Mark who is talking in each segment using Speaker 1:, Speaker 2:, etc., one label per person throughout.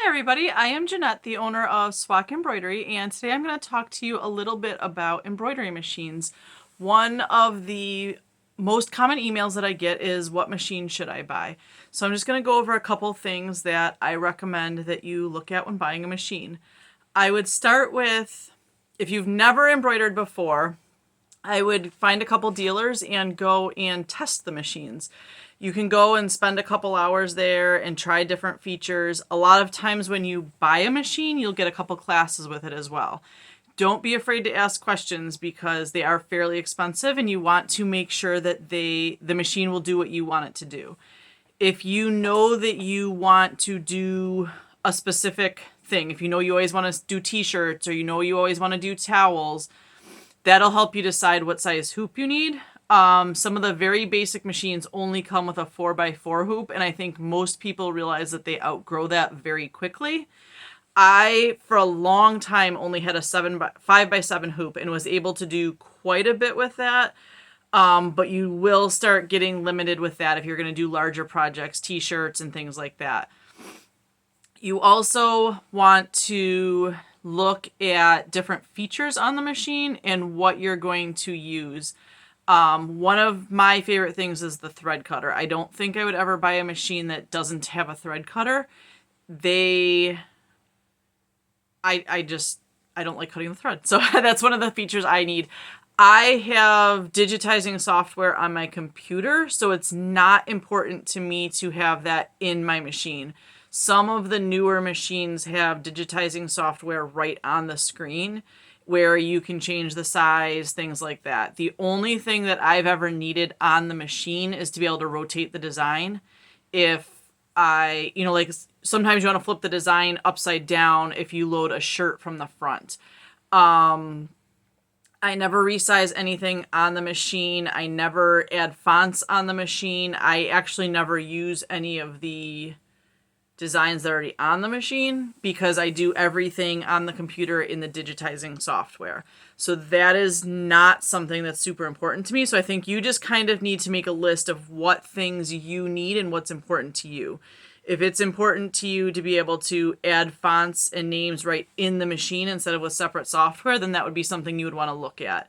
Speaker 1: Hi everybody, I am Jeanette, the owner of Swak Embroidery, and today I'm going to talk to you a little bit about embroidery machines. One of the most common emails that I get is, what machine should I buy? So I'm just going to go over a couple things that I recommend that you look at when buying a machine. I would start with, if you've never embroidered before, I would find a couple dealers and go and test the machines. You can go and spend a couple hours there and try different features. A lot of times when you buy a machine, you'll get a couple classes with it as well. Don't be afraid to ask questions because they are fairly expensive and you want to make sure that the machine will do what you want it to do. If you know that you want to do a specific thing, if you know you always want to do t-shirts or you know you always want to do towels, that'll help you decide what size hoop you need. Some of the very basic machines only come with a 4x4 hoop, and I think most people realize that they outgrow that very quickly. I, for a long time, only had a 5x7 hoop and was able to do quite a bit with that. But you will start getting limited with that if you're going to do larger projects, t-shirts and things like that. You also want to look at different features on the machine and what you're going to use. One of my favorite things is the thread cutter. I don't think I would ever buy a machine that doesn't have a thread cutter. I don't like cutting the thread. So that's one of the features I need. I have digitizing software on my computer, so it's not important to me to have that in my machine. Some of the newer machines have digitizing software right on the screen where you can change the size, things like that. The only thing that I've ever needed on the machine is to be able to rotate the design. If like sometimes you want to flip the design upside down if you load a shirt from the front. I never resize anything on the machine. I never add fonts on the machine. I actually never use any of the designs that are already on the machine because I do everything on the computer in the digitizing software. So that is not something that's super important to me. So I think you just kind of need to make a list of what things you need and what's important to you. If it's important to you to be able to add fonts and names right in the machine instead of with separate software, then that would be something you would want to look at.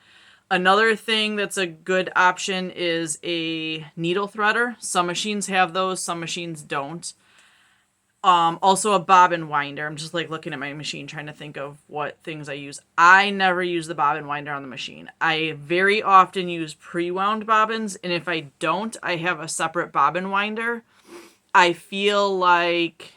Speaker 1: Another thing that's a good option is a needle threader. Some machines have those, some machines don't. Also a bobbin winder. I'm just like looking at my machine trying to think of what things I use. I never use the bobbin winder on the machine. I very often use pre-wound bobbins, and if I don't, I have a separate bobbin winder. I feel like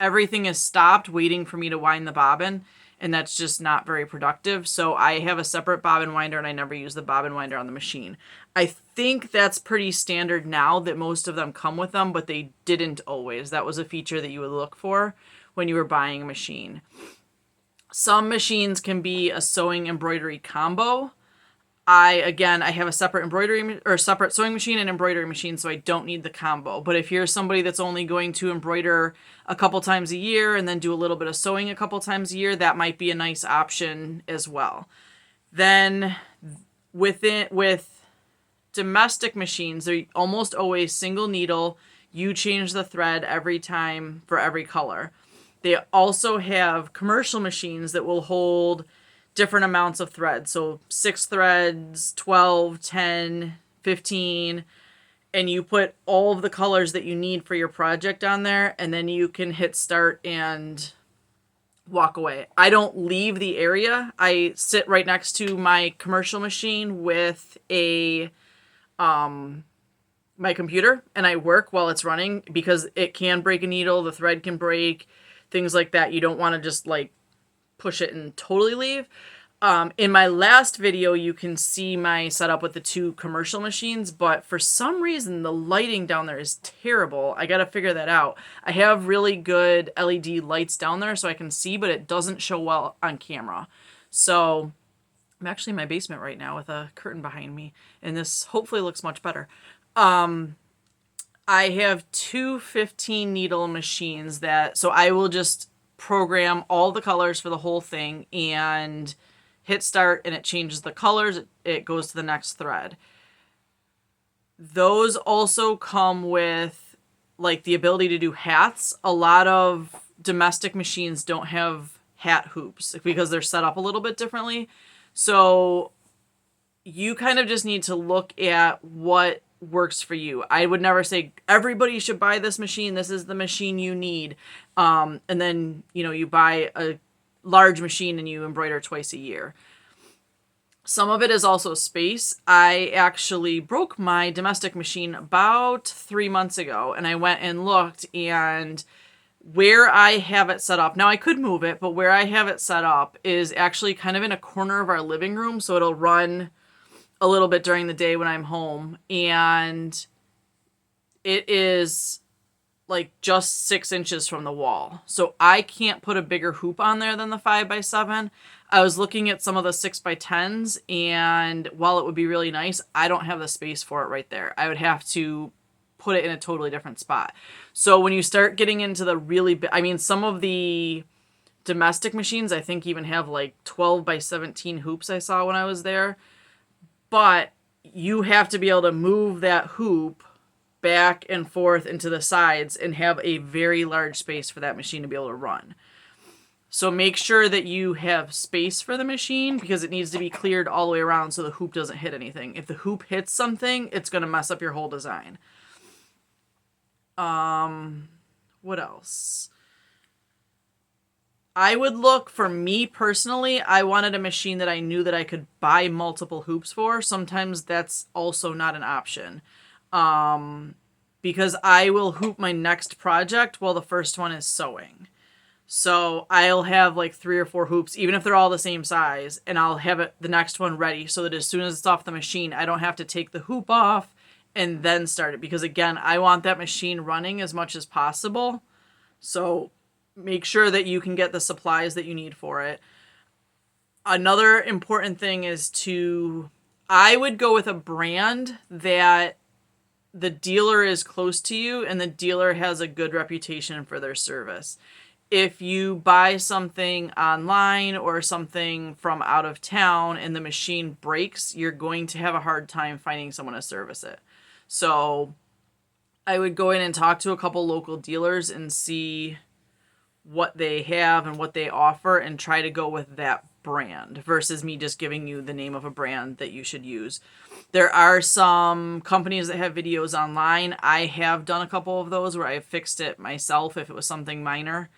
Speaker 1: everything is stopped waiting for me to wind the bobbin, and that's just not very productive. So I have a separate bobbin winder and I never use the bobbin winder on the machine. I think that's pretty standard now that most of them come with them, but they didn't always. That was a feature that you would look for when you were buying a machine. Some machines can be a sewing embroidery combo. I have a separate embroidery or separate sewing machine and embroidery machine, so I don't need the combo. But if you're somebody that's only going to embroider a couple times a year and then do a little bit of sewing a couple times a year, that might be a nice option as well. Then with domestic machines, they're almost always single needle. You change the thread every time for every color. They also have commercial machines that will hold different amounts of thread. So 6 threads, 12, 10, 15, and you put all of the colors that you need for your project on there, and then you can hit start and walk away. I don't leave the area. I sit right next to my commercial machine with my computer, and I work while it's running because it can break a needle, the thread can break, things like that. You don't want to just like push it and totally leave. In my last video, you can see my setup with the 2 commercial machines, but for some reason, the lighting down there is terrible. I got to figure that out. I have really good LED lights down there so I can see, but it doesn't show well on camera. So I'm actually in my basement right now with a curtain behind me, and this hopefully looks much better. I have 2 15 needle machines so I will just program all the colors for the whole thing and hit start, and it changes the colors. It goes to the next thread. Those also come with like the ability to do hats. A lot of domestic machines don't have hat hoops because they're set up a little bit differently. So you kind of just need to look at what works for you. I would never say everybody should buy this machine. This is the machine you need. And then, you buy a large machine and you embroider twice a year. Some of it is also space. I actually broke my domestic machine about 3 months ago, and I went and looked, and where I have it set up, now I could move it, but where I have it set up is actually kind of in a corner of our living room, so it'll run a little bit during the day when I'm home, and it is like just 6 inches from the wall. So I can't put a bigger hoop on there than the 5x7. I was looking at some of the 6x10s, and while it would be really nice, I don't have the space for it right there. I would have to put it in a totally different spot. So when you start getting into the really big, some of the domestic machines, I think even have like 12x17 hoops I saw when I was there. But you have to be able to move that hoop back and forth into the sides and have a very large space for that machine to be able to run. So make sure that you have space for the machine because it needs to be cleared all the way around so the hoop doesn't hit anything. If the hoop hits something, it's going to mess up your whole design. What else? I would look, for me personally, I wanted a machine that I knew that I could buy multiple hoops for. Sometimes that's also not an option. Because I will hoop my next project while the first one is sewing. So I'll have like 3 or 4 hoops, even if they're all the same size, and I'll have the next one ready so that as soon as it's off the machine, I don't have to take the hoop off and then start it. Because again, I want that machine running as much as possible. So make sure that you can get the supplies that you need for it. Another important thing is I would go with a brand that the dealer is close to you and the dealer has a good reputation for their service. If you buy something online or something from out of town and the machine breaks, you're going to have a hard time finding someone to service it. So I would go in and talk to a couple local dealers and see what they have and what they offer and try to go with that brand versus me just giving you the name of a brand that you should use. There are some companies that have videos online. I have done a couple of those where I fixed it myself if it was something minor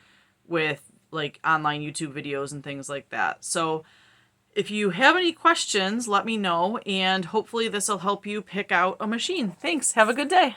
Speaker 1: with like online YouTube videos and things like that. So if you have any questions, let me know, and hopefully this will help you pick out a machine. Thanks. Have a good day.